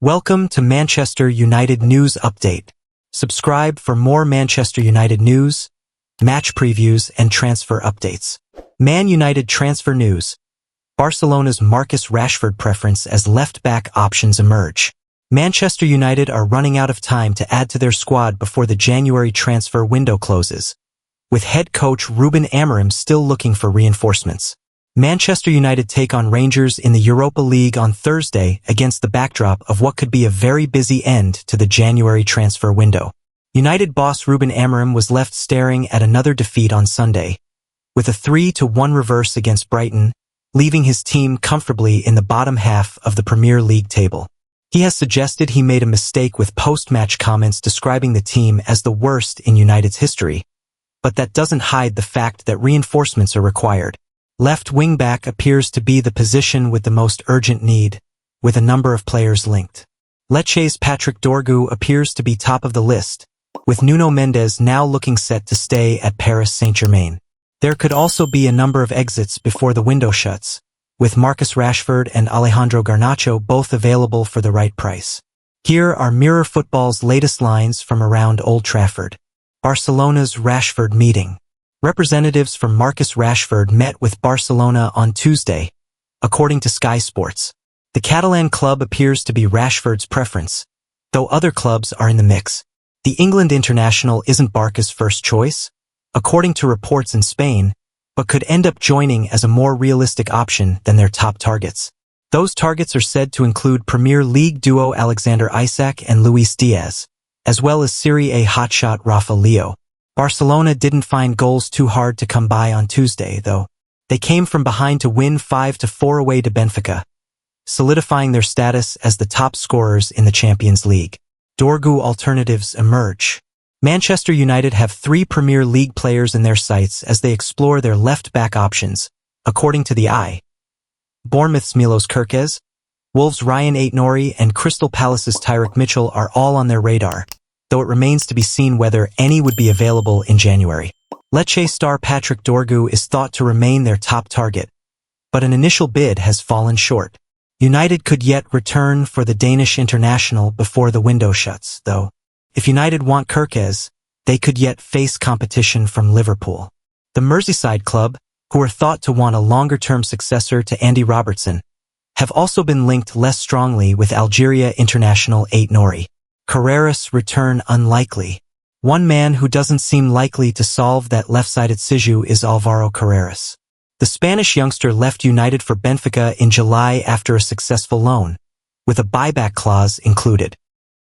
Welcome to Manchester United News Update. Subscribe for more Manchester United news, match previews, and transfer updates. Man United transfer news. Barcelona's Marcus Rashford preference as left-back options emerge. Manchester United are running out of time to add to their squad before the January transfer window closes, with head coach Ruben Amorim still looking for reinforcements. Manchester United take on Rangers in the Europa League on Thursday against the backdrop of what could be a very busy end to the January transfer window. United boss Ruben Amorim was left staring at another defeat on Sunday, with a 3-1 reverse against Brighton, leaving his team comfortably in the bottom half of the Premier League table. He has suggested he made a mistake with post-match comments describing the team as the worst in United's history, but that doesn't hide the fact that reinforcements are required. Left wing-back appears to be the position with the most urgent need, with a number of players linked. Lecce's Patrick Dorgu appears to be top of the list, with Nuno Mendes now looking set to stay at Paris Saint-Germain. There could also be a number of exits before the window shuts, with Marcus Rashford and Alejandro Garnacho both available for the right price. Here are Mirror Football's latest lines from around Old Trafford. Barcelona's Rashford meeting. Representatives from Marcus Rashford met with Barcelona on Tuesday, according to Sky Sports. The Catalan club appears to be Rashford's preference, though other clubs are in the mix. The England international isn't Barca's first choice, according to reports in Spain, but could end up joining as a more realistic option than their top targets. Those targets are said to include Premier League duo Alexander Isak and Luis Diaz, as well as Serie A hotshot Rafa Leo. Barcelona didn't find goals too hard to come by on Tuesday, though. They came from behind to win 5-4 away to Benfica, solidifying their status as the top scorers in the Champions League. Dorgu alternatives emerge. Manchester United have 3 Premier League players in their sights as they explore their left-back options, according to the Eye. Bournemouth's Milos Kerkez, Wolves' Ryan Aït-Nouri, and Crystal Palace's Tyrick Mitchell are all on their radar, though it remains to be seen whether any would be available in January. Lecce star Patrick Dorgu is thought to remain their top target, but an initial bid has fallen short. United could yet return for the Danish international before the window shuts, though. If United want Kerkez, they could yet face competition from Liverpool. The Merseyside club, who are thought to want a longer-term successor to Andy Robertson, have also been linked less strongly with Algeria international Aït-Nouri. Carreras return unlikely. One man who doesn't seem likely to solve that left-sided issue is Alvaro Carreras. The Spanish youngster left United for Benfica in July after a successful loan, with a buyback clause included.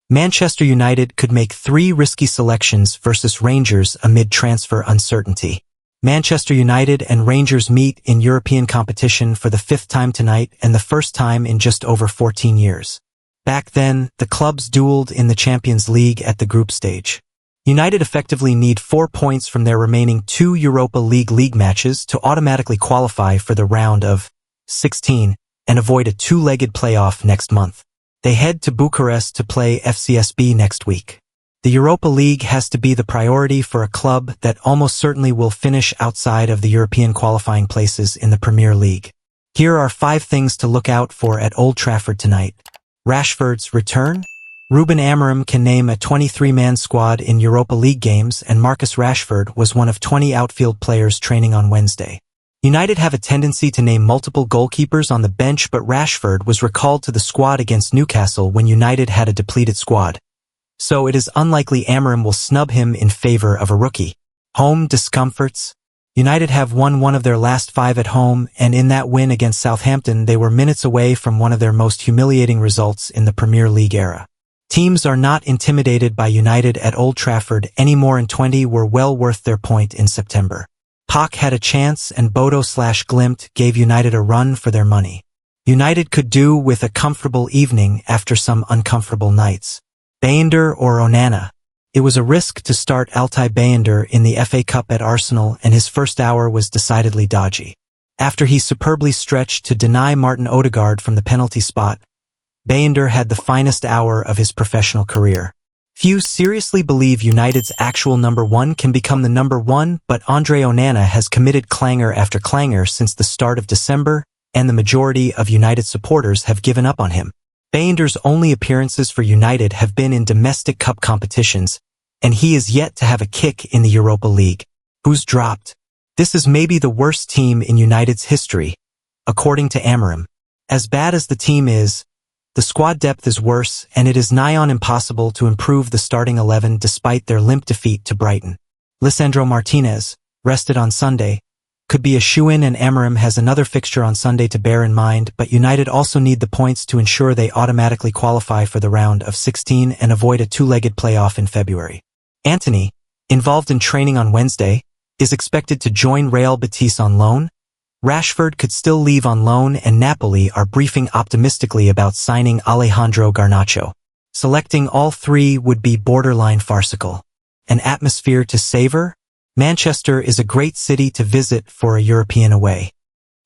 Manchester United could make 3 risky selections versus Rangers amid transfer uncertainty. Manchester United and Rangers meet in European competition for the 5th time tonight and the first time in just over 14 years. Back then, the clubs dueled in the Champions League at the group stage. United effectively need 4 points from their remaining 2 Europa League matches to automatically qualify for the round of 16 and avoid a 2-legged playoff next month. They head to Bucharest to play FCSB next week. The Europa League has to be the priority for a club that almost certainly will finish outside of the European qualifying places in the Premier League. Here are 5 things to look out for at Old Trafford tonight. Rashford's return? Ruben Amorim can name a 23-man squad in Europa League games, and Marcus Rashford was one of 20 outfield players training on Wednesday. United have a tendency to name multiple goalkeepers on the bench, but Rashford was recalled to the squad against Newcastle when United had a depleted squad. So it is unlikely Amorim will snub him in favor of a rookie. Home discomforts? United have won one of their last 5 at home, and in that win against Southampton they were minutes away from one of their most humiliating results in the Premier League era. Teams are not intimidated by United at Old Trafford anymore, and 20 were well worth their point in September. Pauk had a chance and Bodo/Glimt gave United a run for their money. United could do with a comfortable evening after some uncomfortable nights. Bayender or Onana? It was a risk to start Altay Bayender in the FA Cup at Arsenal, and his first hour was decidedly dodgy. After he superbly stretched to deny Martin Odegaard from the penalty spot, Bayender had the finest hour of his professional career. Few seriously believe United's actual number 1 can become the number 1, but Andre Onana has committed clangor after clangor since the start of December, and the majority of United supporters have given up on him. Beyender's only appearances for United have been in domestic cup competitions, and he is yet to have a kick in the Europa League. Who's dropped? This is maybe the worst team in United's history, according to Amorim. As bad as the team is, the squad depth is worse, and it is nigh on impossible to improve the starting 11 despite their limp defeat to Brighton. Lisandro Martinez, rested on Sunday, could be a shoo-in, and Amorim has another fixture on Sunday to bear in mind, but United also need the points to ensure they automatically qualify for the round of 16 and avoid a two-legged playoff in February. Antony, involved in training on Wednesday, is expected to join Real Betis on loan. Rashford could still leave on loan, and Napoli are briefing optimistically about signing Alejandro Garnacho. Selecting all three would be borderline farcical. An atmosphere to savor? Manchester is a great city to visit for a European away.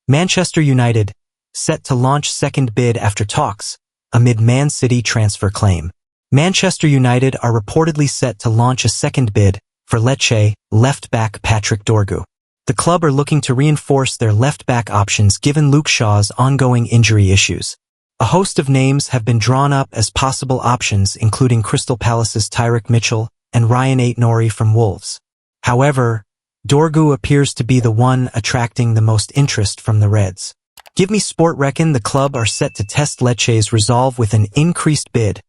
Manchester United, set to launch second bid after talks, amid Man City transfer claim. Manchester United are reportedly set to launch a second bid for Lecce left-back Patrick Dorgu. The club are looking to reinforce their left-back options given Luke Shaw's ongoing injury issues. A host of names have been drawn up as possible options, including Crystal Palace's Tyrick Mitchell and Ryan Aït-Nouri from Wolves. However, Dorgu appears to be the one attracting the most interest from the Reds. Give Me Sport reckon the club are set to test Lecce's resolve with an increased bid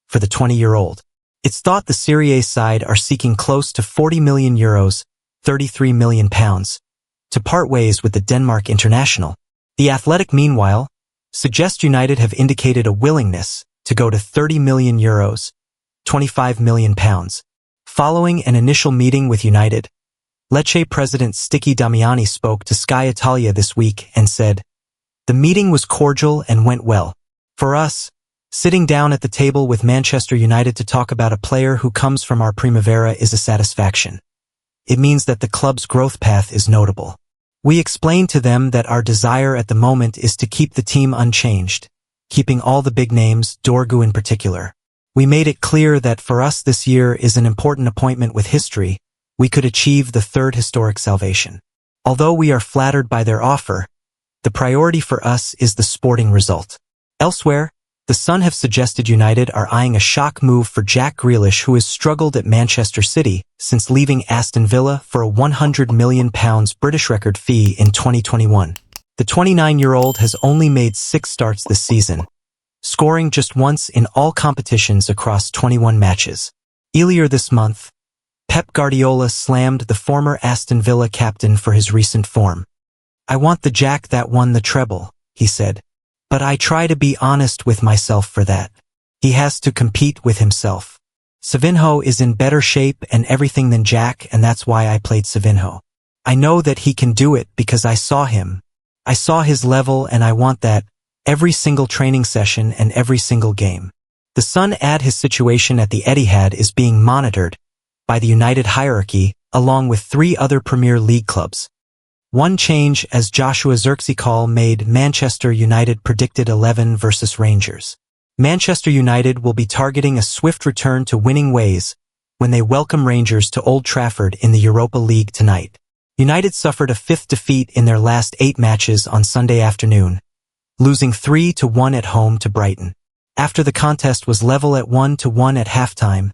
for the 20-year-old. It's thought the Serie A side are seeking close to €40 million, £33 million, to part ways with the Denmark international. The Athletic, meanwhile, suggest United have indicated a willingness to go to €30 million, £25 million. Following an initial meeting with United, Lecce president Sticky Damiani spoke to Sky Italia this week and said, "The meeting was cordial and went well. For us, sitting down at the table with Manchester United to talk about a player who comes from our Primavera is a satisfaction. It means that the club's growth path is notable. We explained to them that our desire at the moment is to keep the team unchanged, keeping all the big names, Dorgu in particular. We made it clear that for us this year is an important appointment with history. We could achieve the third historic salvation. Although we are flattered by their offer, the priority for us is the sporting result." Elsewhere, The Sun have suggested United are eyeing a shock move for Jack Grealish, who has struggled at Manchester City since leaving Aston Villa for a £100 million British record fee in 2021. The 29-year-old has only made 6 starts this season, scoring just once in all competitions across 21 matches. Earlier this month, Pep Guardiola slammed the former Aston Villa captain for his recent form. "I want the Jack that won the treble," he said. "But I try to be honest with myself for that. He has to compete with himself. Savinho is in better shape and everything than Jack, and that's why I played Savinho. I know that he can do it because I saw him. I saw his level, and I want that every single training session and every single game." The Sun add his situation at the Etihad is being monitored by the United hierarchy, along with 3 other Premier League clubs. One change, as Joshua Zirkzee made Manchester United predicted 11 versus Rangers. Manchester United will be targeting a swift return to winning ways when they welcome Rangers to Old Trafford in the Europa League tonight. United suffered a 5th defeat in their last 8 matches on Sunday afternoon, losing 3-1 at home to Brighton. After the contest was level at 1-1 at halftime,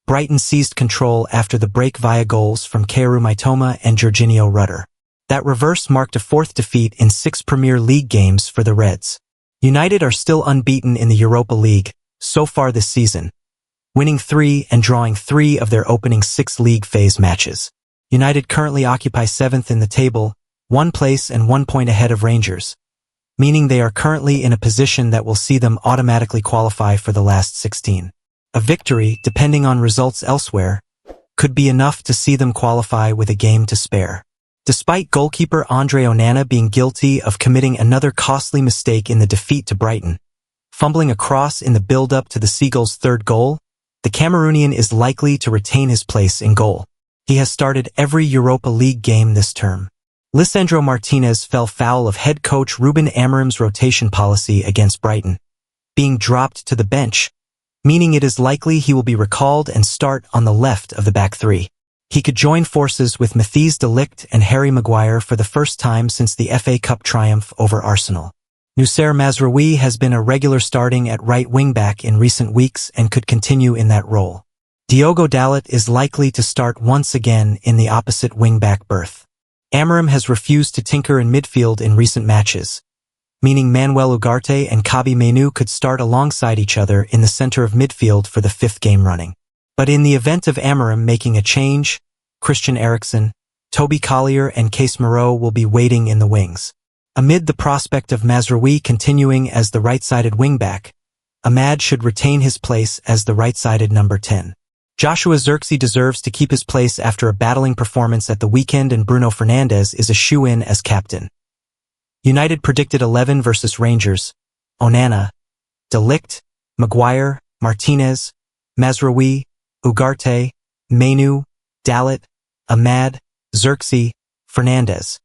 Brighton seized control after the break via goals from Kaoru Mitoma and Jorginho Rutter. That reverse marked a 4th defeat in 6 Premier League games for the Reds. United are still unbeaten in the Europa League so far this season, winning 3 and drawing 3 of their opening 6 league phase matches. United currently occupy 7th in the table, 1 place and 1 point ahead of Rangers, meaning they are currently in a position that will see them automatically qualify for the last 16. A victory, depending on results elsewhere, could be enough to see them qualify with a game to spare. Despite goalkeeper Andre Onana being guilty of committing another costly mistake in the defeat to Brighton, fumbling a cross in the build-up to the Seagulls' 3rd goal, the Cameroonian is likely to retain his place in goal. He has started every Europa League game this term. Lisandro Martinez fell foul of head coach Ruben Amorim's rotation policy against Brighton, being dropped to the bench, meaning it is likely he will be recalled and start on the left of the back 3. He could join forces with Matthijs de Ligt and Harry Maguire for the first time since the FA Cup triumph over Arsenal. Noussair Mazraoui has been a regular starting at right wing-back in recent weeks and could continue in that role. Diogo Dalot is likely to start once again in the opposite wing-back berth. Amorim has refused to tinker in midfield in recent matches, meaning Manuel Ugarte and Kobbie Mainoo could start alongside each other in the center of midfield for the 5th game running. But in the event of Amorim making a change, Christian Eriksen, Toby Collier and Case Moreau will be waiting in the wings. Amid the prospect of Mazraoui continuing as the right-sided wing-back, Amad should retain his place as the right-sided number 10. Joshua Zirkzee deserves to keep his place after a battling performance at the weekend, and Bruno Fernandes is a shoe-in as captain. United predicted 11 versus Rangers: Onana, De Ligt, Maguire, Martinez, Mazraoui, Ugarte, Mainoo, Dalot, Amad, Zirkzee, Fernandes.